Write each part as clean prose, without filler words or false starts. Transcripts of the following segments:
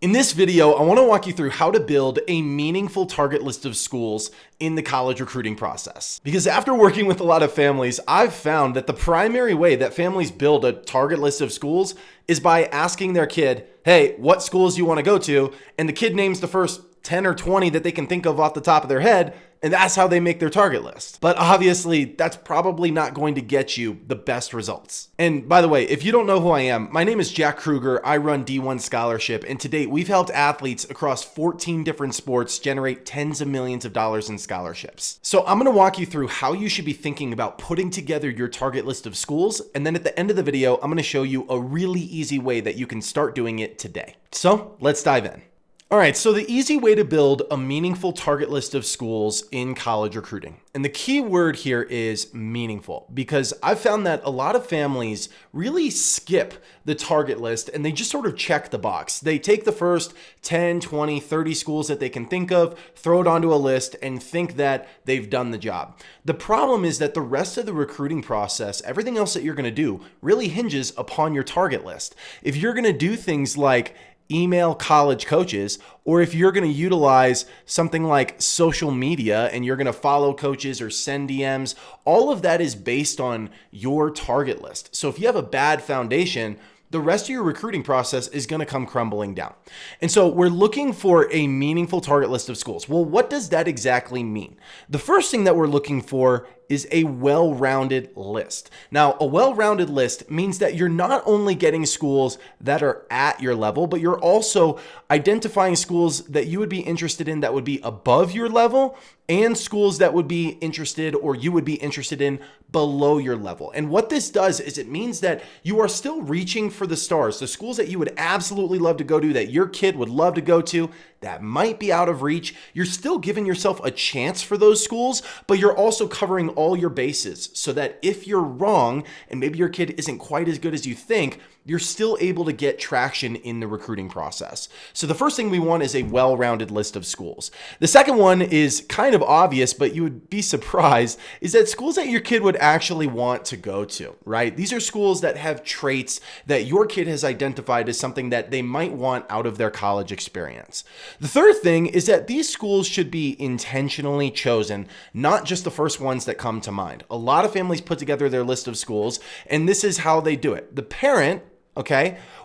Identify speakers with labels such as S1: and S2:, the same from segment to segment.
S1: In this video, I want to walk you through how to build a meaningful target list of schools in the college recruiting process. Because after working with a lot of families, I've found that the primary way that families build a target list of schools is by asking their kid, hey, what schools do you want to go to? And the kid names the first 10 or 20 that they can think of off the top of their head, and that's how they make their target list. But obviously, that's probably not going to get you the best results. And by the way, if you don't know who I am, my name is Jack Kruger. I run D1 Scholarship, and to date, we've helped athletes across 14 different sports generate tens of millions of dollars in scholarships. So I'm going to walk you through how you should be thinking about putting together your target list of schools, and then at the end of the video, I'm going to show you a really easy way that you can start doing it today. So let's dive in. All right, so the easy way to build a meaningful target list of schools in college recruiting. And the key word here is meaningful, because I've found that a lot of families really skip the target list and they just sort of check the box. They take the first 10, 20, 30 schools that they can think of, throw it onto a list and think that they've done the job. The problem is that the rest of the recruiting process, everything else that you're going to do really hinges upon your target list. If you're going to do things like email college coaches, or if you're going to utilize something like social media and you're going to follow coaches or send DMs, all of that is based on your target list. So if you have a bad foundation, the rest of your recruiting process is going to come crumbling down. And so we're looking for a meaningful target list of schools. Well, what does that exactly mean? The first thing that we're looking for is a well-rounded list. Now, a well-rounded list means that you're not only getting schools that are at your level, but you're also identifying schools that you would be interested in that would be above your level and schools that would be interested or you would be interested in below your level. And what this does is it means that you are still reaching for the stars, the schools that you would absolutely love to go to, that your kid would love to go to, that might be out of reach. You're still giving yourself a chance for those schools, but you're also covering all your bases so that if you're wrong and maybe your kid isn't quite as good as you think, you're still able to get traction in the recruiting process. So the first thing we want is a well-rounded list of schools. The second one is kind of obvious, but you would be surprised, is that schools that your kid would actually want to go to, right? These are schools that have traits that your kid has identified as something that they might want out of their college experience. The third thing is that these schools should be intentionally chosen, not just the first ones that come to mind. A lot of families put together their list of schools, and this is how they do it. The parent,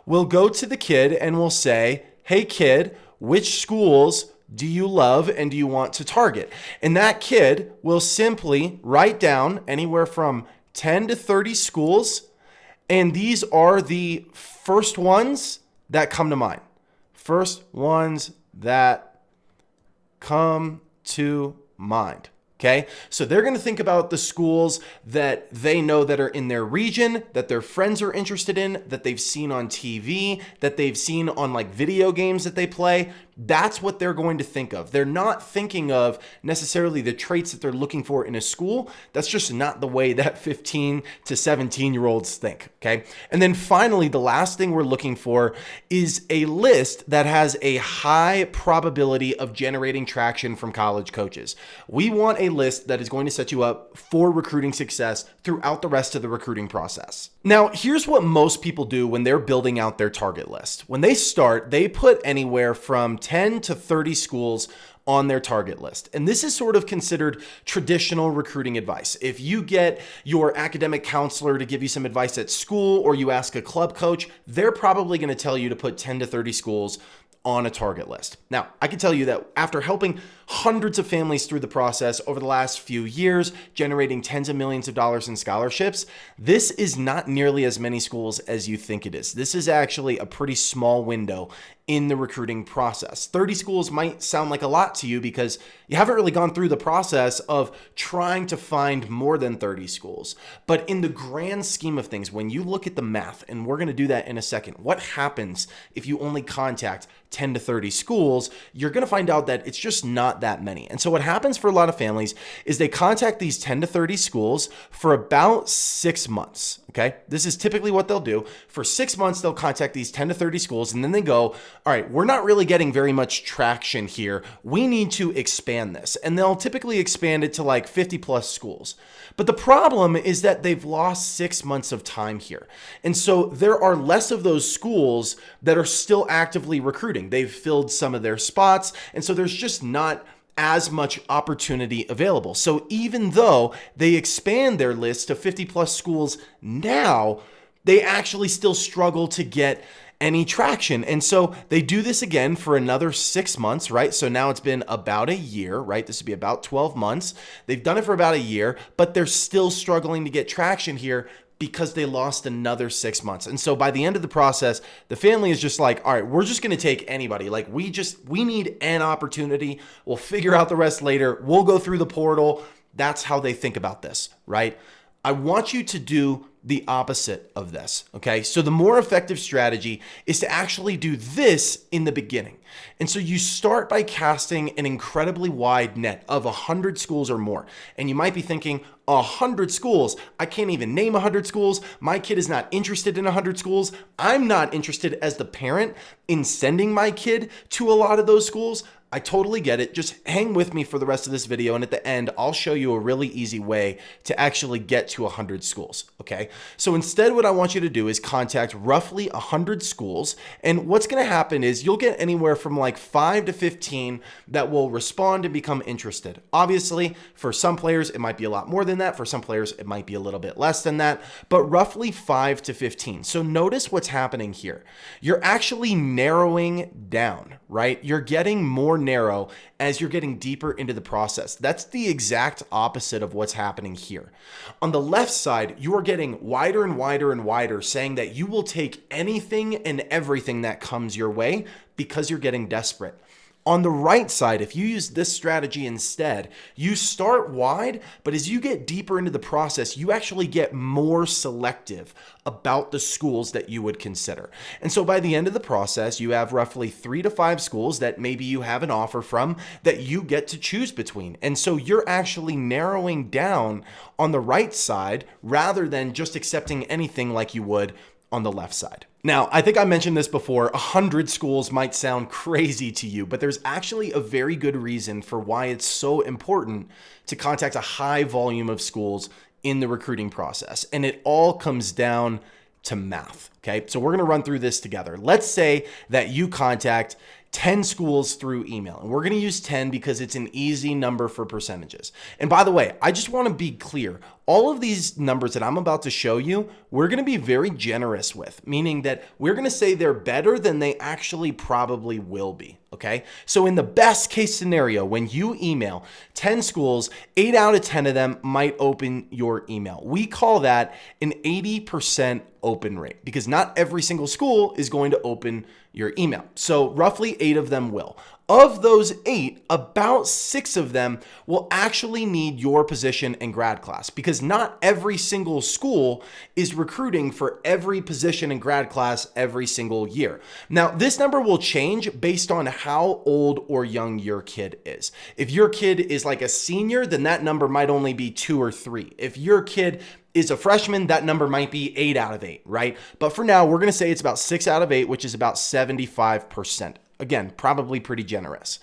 S1: will go to the kid and will say, hey kid, which schools do you love and do you want to target? And that kid will simply write down anywhere from 10 to 30 schools. And these are the first ones that come to mind. First ones that come to mind. Okay, so they're going to think about the schools that they know that are in their region, that their friends are interested in, that they've seen on TV, that they've seen on like video games that they play. That's what they're going to think of. They're not thinking of necessarily the traits that they're looking for in a school. That's just not the way that 15 to 17-year-olds think, okay? And then finally, the last thing we're looking for is a list that has a high probability of generating traction from college coaches. We want a list that is going to set you up for recruiting success throughout the rest of the recruiting process. Now, here's what most people do when they're building out their target list. When they start, they put anywhere from 10 to 30 schools on their target list. And this is sort of considered traditional recruiting advice. If you get your academic counselor to give you some advice at school or you ask a club coach, they're probably going to tell you to put 10 to 30 schools on a target list. Now, I can tell you that after helping hundreds of families through the process over the last few years, generating tens of millions of dollars in scholarships, this is not nearly as many schools as you think it is. This is actually a pretty small window in the recruiting process. 30 schools might sound like a lot to you because you haven't really gone through the process of trying to find more than 30 schools. But in the grand scheme of things, when you look at the math, and we're going to do that in a second, what happens if you only contact 10 to 30 schools, you're going to find out that it's just not that many. And so what happens for a lot of families is they contact these 10 to 30 schools for about 6 months. Okay. This is typically what they'll do. For 6 months, they'll contact these 10 to 30 schools and then they go, all right, we're not really getting very much traction here. We need to expand this. And they'll typically expand it to like 50 plus schools. But the problem is that they've lost 6 months of time here. And so there are less of those schools that are still actively recruiting. recruiting. They've filled some of their spots, and so there's just not as much opportunity available. So even though they expand their list to 50 plus schools now, they actually still struggle to get any traction. And so they do this again for another 6 months, right? So now it's been about a year, right? This would be about 12 months. They've done it for about a year, but they're still struggling to get traction here because they lost another 6 months. And so by the end of the process, the family is just like, all right, we're just going to take anybody. Like we need an opportunity. We'll figure out the rest later. We'll go through the portal. That's how they think about this, right? I want you to do the opposite of this, okay? So the more effective strategy is to actually do this in the beginning. And so you start by casting an incredibly wide net of 100 schools or more. And you might be thinking, 100 schools? I can't even name 100 schools. My kid is not interested in 100 schools. I'm not interested as the parent in sending my kid to a lot of those schools. I totally get it. Just hang with me for the rest of this video. And at the end, I'll show you a really easy way to actually get to 100 schools. Okay. So instead, what I want you to do is contact roughly 100 schools. And what's going to happen is you'll get anywhere from like 5 to 15 that will respond and become interested. Obviously, for some players, it might be a lot more than that. For some players, it might be a little bit less than that, but roughly 5 to 15. So notice what's happening here. You're actually narrowing down, right? You're getting more narrow as you're getting deeper into the process. That's the exact opposite of what's happening here. On the left side, you are getting wider and wider and wider, saying that you will take anything and everything that comes your way because you're getting desperate. On the right side, if you use this strategy instead, you start wide, but as you get deeper into the process, you actually get more selective about the schools that you would consider. And so by the end of the process, you have roughly 3 to 5 schools that maybe you have an offer from that you get to choose between. And so you're actually narrowing down on the right side rather than just accepting anything like you would on the left side. Now, I think I mentioned this before, 100 schools might sound crazy to you, but there's actually a very good reason for why it's so important to contact a high volume of schools in the recruiting process. And it all comes down to math, okay? So we're gonna run through this together. Let's say that you contact 10 schools through email. And we're going to use 10 because it's an easy number for percentages. And by the way, I just want to be clear. All of these numbers that I'm about to show you, we're going to be very generous with, meaning that we're going to say they're better than they actually probably will be. Okay. So in the best case scenario, when you email 10 schools, 8 out of 10 of them might open your email. We call that an 80% open rate because not every single school is going to open your email. So roughly 8 of them will. Of those 8, about 6 of them will actually need your position in grad class because not every single school is recruiting for every position in grad class every single year. Now, this number will change based on how old or young your kid is. If your kid is like a senior, then that number might only be 2 or 3. If your kid is a freshman, that number might be 8 out of 8, right? But for now, we're going to say it's about 6 out of 8, which is about 75%. Again, probably pretty generous.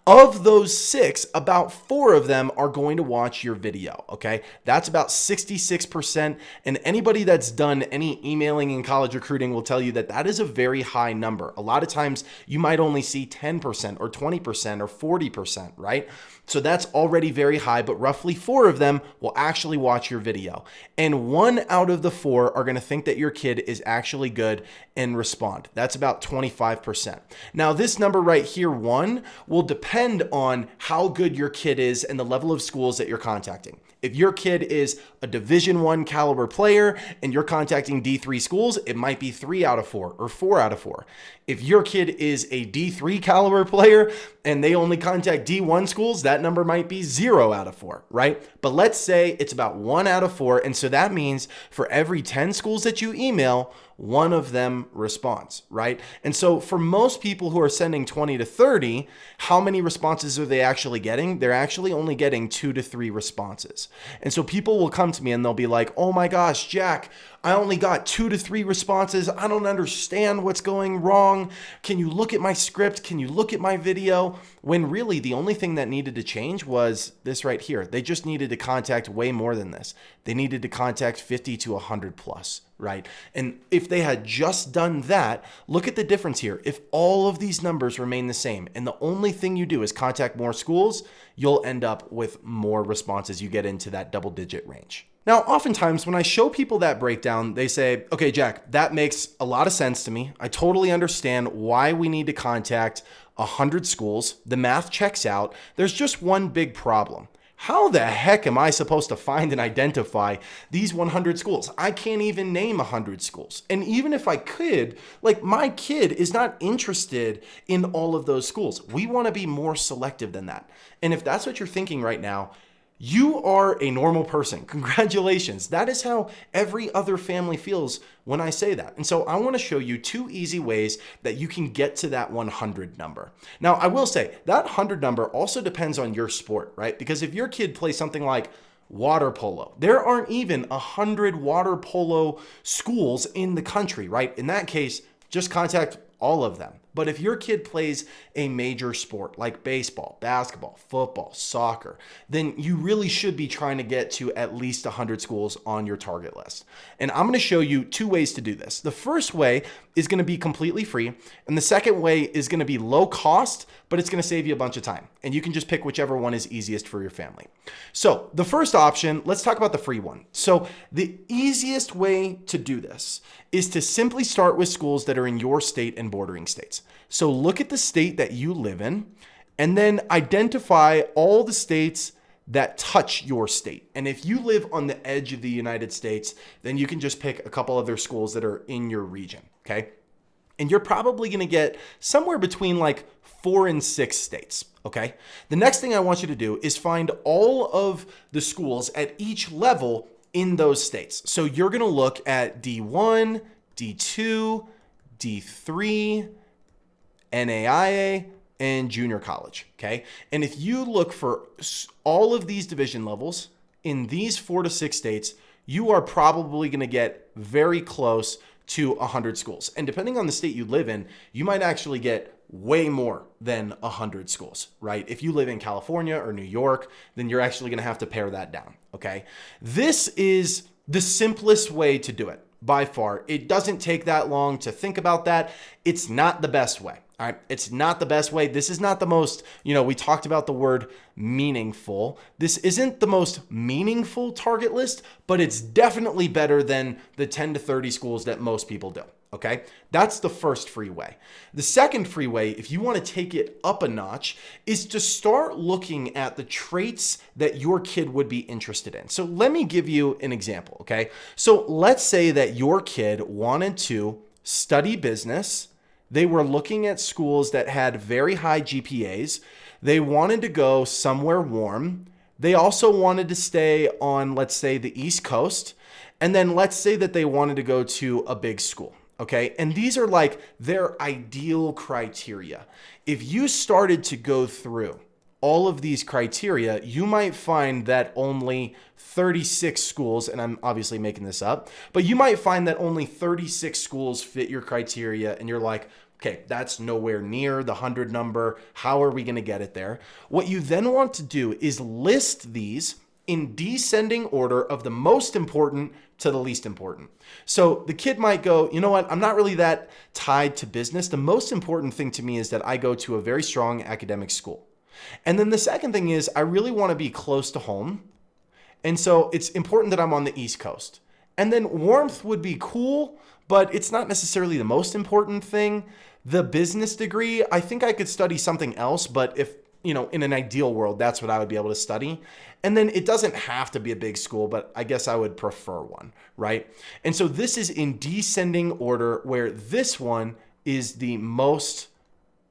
S1: Of those 6, about 4 of them are going to watch your video, okay? That's about 66%, and anybody that's done any emailing in college recruiting will tell you that that is a very high number. A lot of times, you might only see 10% or 20% or 40%, right? So that's already very high, but roughly 4 of them will actually watch your video. And 1 out of the 4 are going to think that your kid is actually good and respond. That's about 25%. Now, this number right here, 1, will depend on how good your kid is and the level of schools that you're contacting. If your kid is a Division I caliber player and you're contacting D3 schools, it might be 3 out of 4 or 4 out of 4. If your kid is a D3 caliber player and they only contact D1 schools, that number might be 0 out of 4, right? But let's say it's about 1 out of 4. And so that means for every 10 schools that you email, 1 of them responds, right? And so for most people who are sending 20 to 30, how many responses are they actually getting? They're actually only getting 2 to 3 responses. And so people will come to me and they'll be like, oh my gosh, Jack, I only got 2 to 3 responses. I don't understand what's going wrong. Can you look at my script? Can you look at my video? When really the only thing that needed to change was this right here. They just needed to contact way more than this. They needed to contact 50 to 100 plus. right? And if they had just done that, look at the difference here. If all of these numbers remain the same and the only thing you do is contact more schools, you'll end up with more responses. You get into that double-digit range. Now, oftentimes when I show people that breakdown, they say, okay, Jack, that makes a lot of sense to me. I totally understand why we need to contact 100 schools. The math checks out. There's just one big problem. How the heck am I supposed to find and identify these 100 schools? I can't even name 100 schools. And even if I could, like, my kid is not interested in all of those schools. We want to be more selective than that. And if that's what you're thinking right now, you are a normal person. Congratulations. That is how every other family feels when I say that. And so I want to show you 2 easy ways that you can get to that 100 number. Now, I will say that 100 number also depends on your sport, right? Because if your kid plays something like water polo, there aren't even 100 water polo schools in the country, right? In that case, just contact all of them. But if your kid plays a major sport like baseball, basketball, football, soccer, then you really should be trying to get to at least 100 schools on your target list. And I'm going to show you 2 ways to do this. The first way is going to be completely free. And the second way is going to be low cost, but it's going to save you a bunch of time. And you can just pick whichever one is easiest for your family. So the first option, let's talk about the free one. So the easiest way to do this is to simply start with schools that are in your state and bordering states. So look at the state that you live in and then identify all the states that touch your state. And if you live on the edge of the United States, then you can just pick a couple other schools that are in your region, okay? And you're probably going to get somewhere between like 4 and 6 states, okay? The next thing I want you to do is find all of the schools at each level in those states. So you're going to look at D1, D2, D3, NAIA, and junior college, okay? And if you look for all of these division levels in these 4 to 6 states, you are probably going to get very close to 100 schools. And depending on the state you live in, you might actually get way more than 100 schools, right? If you live in California or New York, then you're actually going to have to pare that down, okay? This is the simplest way to do it by far. It doesn't take that long to think about that. It's not the best way. All right. It's not the best way. This is not the most, we talked about the word meaningful. This isn't the most meaningful target list, but it's definitely better than the 10 to 30 schools that most people do. Okay. That's the first free way. The second free way, if you want to take it up a notch, is to start looking at the traits that your kid would be interested in. So let me give you an example. Okay. So let's say that your kid wanted to study business. They were looking at schools that had very high GPAs. They wanted to go somewhere warm. They also wanted to stay on, let's say, the East Coast. And then let's say that they wanted to go to a big school. Okay. And these are like their ideal criteria. If you started to go through all of these criteria, you might find that only 36 schools, and I'm obviously making this up, but you might find that only 36 schools fit your criteria. And you're like, okay, that's nowhere near the 100 number. How are we going to get it there? What you then want to do is list these in descending order of the most important to the least important. So the kid might go, you know what? I'm not really that tied to business. The most important thing to me is that I go to a very strong academic school. And then the second thing is I really want to be close to home. And so it's important that I'm on the East Coast. And then warmth would be cool, but it's not necessarily the most important thing. The business degree, I think I could study something else, but if, in an ideal world, that's what I would be able to study. And then it doesn't have to be a big school, but I guess I would prefer one, right? And so this is in descending order where this one is the most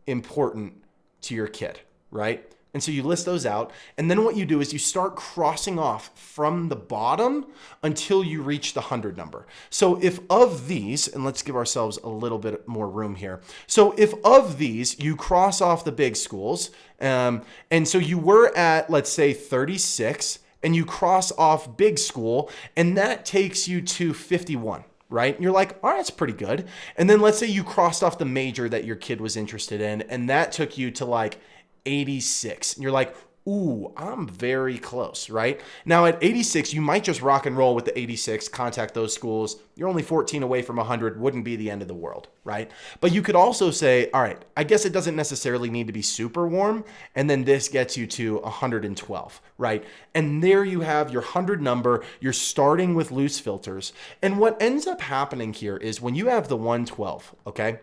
S1: important to your kid, right? And so you list those out. And then what you do is you start crossing off from the bottom until you reach the 100 number. So if of these, and let's give ourselves a little bit more room here. So if of these, you cross off the big schools, and so you were at, let's say, 36, and you cross off big school, and that takes you to 51. Right? And you're like, all right, that's pretty good. And then let's say you crossed off the major that your kid was interested in, and that took you to like 86. And you're like, Ooh, I'm very close, right? Now at 86, you might just rock and roll with the 86, contact those schools. You're only 14 away from 100, wouldn't be the end of the world, right? But you could also say, all right, I guess it doesn't necessarily need to be super warm, and then this gets you to 112, right? And there you have your 100 number. You're starting with loose filters. And what ends up happening here is when you have the 112, okay?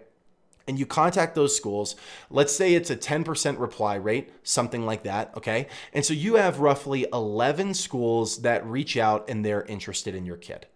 S1: And you contact those schools, let's say it's a 10% reply rate, something like that, okay? And so you have roughly 11 schools that reach out and they're interested in your kid.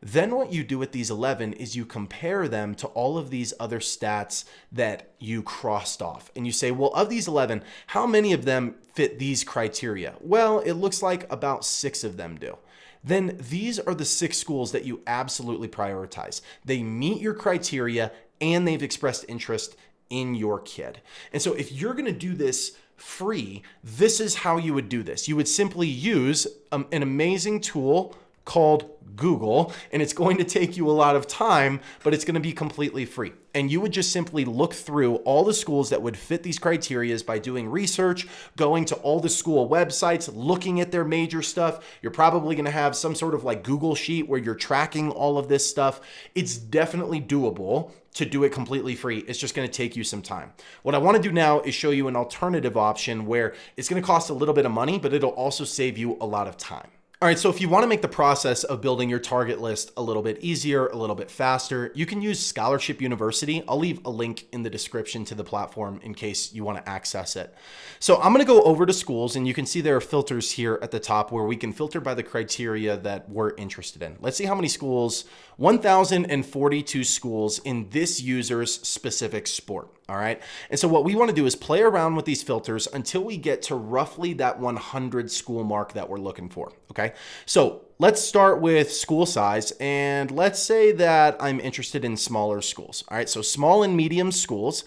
S1: Then what you do with these 11 is you compare them to all of these other stats that you crossed off. And you say, well, of these 11, how many of them fit these criteria? Well, it looks like about 6 of them do. Then these are the 6 schools that you absolutely prioritize. They meet your criteria and they've expressed interest in your kid. And so if you're going to do this free, this is how you would do this. You would simply use an amazing tool called Google, and it's going to take you a lot of time, but it's going to be completely free. And you would just simply look through all the schools that would fit these criteria by doing research, going to all the school websites, looking at their major stuff. You're probably going to have some sort of like Google sheet where you're tracking all of this stuff. It's definitely doable to do it completely free. It's just going to take you some time. What I want to do now is show you an alternative option where it's going to cost a little bit of money, but it'll also save you a lot of time. All right, so if you want to make the process of building your target list a little bit easier, a little bit faster, you can use Scholarship University. I'll leave a link in the description to the platform in case you want to access it. So I'm going to go over to schools, and you can see there are filters here at the top where we can filter by the criteria that we're interested in. Let's see how many schools, 1,042 schools in this user's specific sport. All right. And so what we want to do is play around with these filters until we get to roughly that 100 school mark that we're looking for. Okay. So let's start with school size, and let's say that I'm interested in smaller schools. All right. So small and medium schools.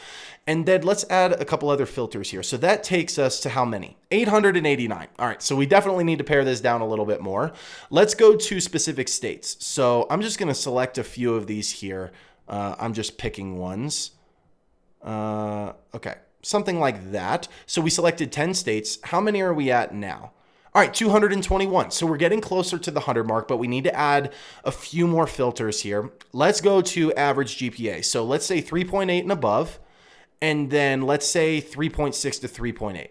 S1: And then let's add a couple other filters here. So that takes us to how many? 889. All right. So we definitely need to pare this down a little bit more. Let's go to specific states. So I'm just going to select a few of these here. I'm just picking ones. Okay, something like that. So we selected 10 states. How many are we at now? All right, 221. So we're getting closer to the 100 mark, but we need to add a few more filters here. Let's go to average GPA. So let's say 3.8 and above, and then let's say 3.6 to 3.8.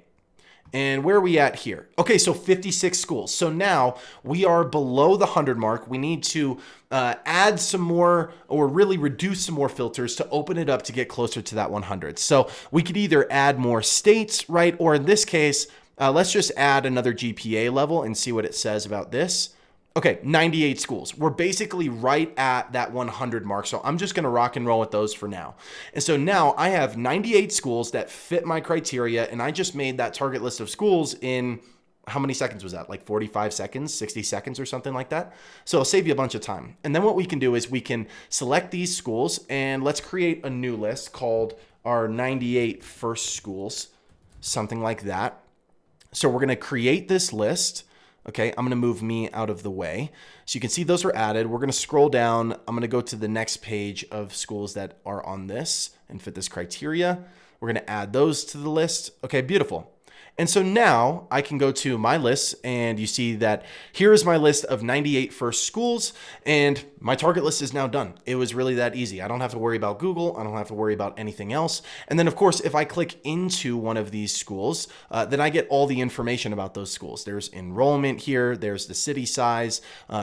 S1: And where are we at here? Okay, so 56 schools. So now we are below the 100 mark. We need to add some more, or really reduce some more filters to open it up to get closer to that 100. So we could either add more states, right? Or in this case, let's just add another GPA level and see what it says about this. Okay, 98 schools. We're basically right at that 100 mark. So I'm just going to rock and roll with those for now. And so now I have 98 schools that fit my criteria, and I just made that target list of schools in how many seconds was that? Like 45 seconds, 60 seconds or something like that. So it'll save you a bunch of time. And then what we can do is we can select these schools, and let's create a new list called our 98 first schools, something like that. So we're going to create this list. Okay, I'm going to move me out of the way. So you can see those are added. We're going to scroll down. I'm going to go to the next page of schools that are on this and fit this criteria. We're going to add those to the list. Okay, beautiful. And so now I can go to my list, and you see that here is my list of 98 first schools, and my target list is now done. It was really that easy. I don't have to worry about Google. I don't have to worry about anything else. And then of course, if I click into one of these schools, then I get all the information about those schools. There's enrollment here. There's the city size.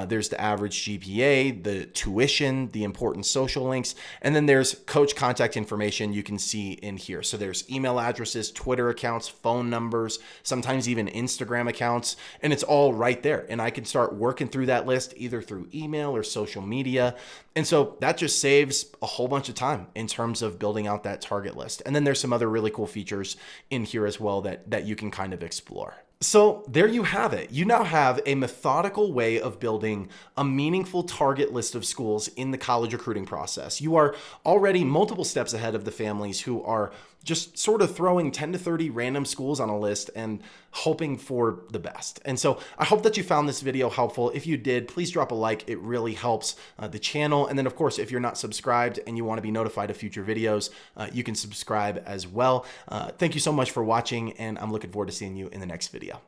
S1: There's the average GPA, the tuition, the important social links. And then there's coach contact information you can see in here. So there's email addresses, Twitter accounts, phone numbers, sometimes even Instagram accounts, and it's all right there. And I can start working through that list either through email or social media. And so that just saves a whole bunch of time in terms of building out that target list. And then there's some other really cool features in here as well that you can kind of explore. So there you have it. You now have a methodical way of building a meaningful target list of schools in the college recruiting process. You are already multiple steps ahead of the families who are just sort of throwing 10 to 30 random schools on a list and hoping for the best. And so I hope that you found this video helpful. If you did, please drop a like. It really helps the channel. And then of course, if you're not subscribed and you want to be notified of future videos, you can subscribe as well. Thank you so much for watching, and I'm looking forward to seeing you in the next video.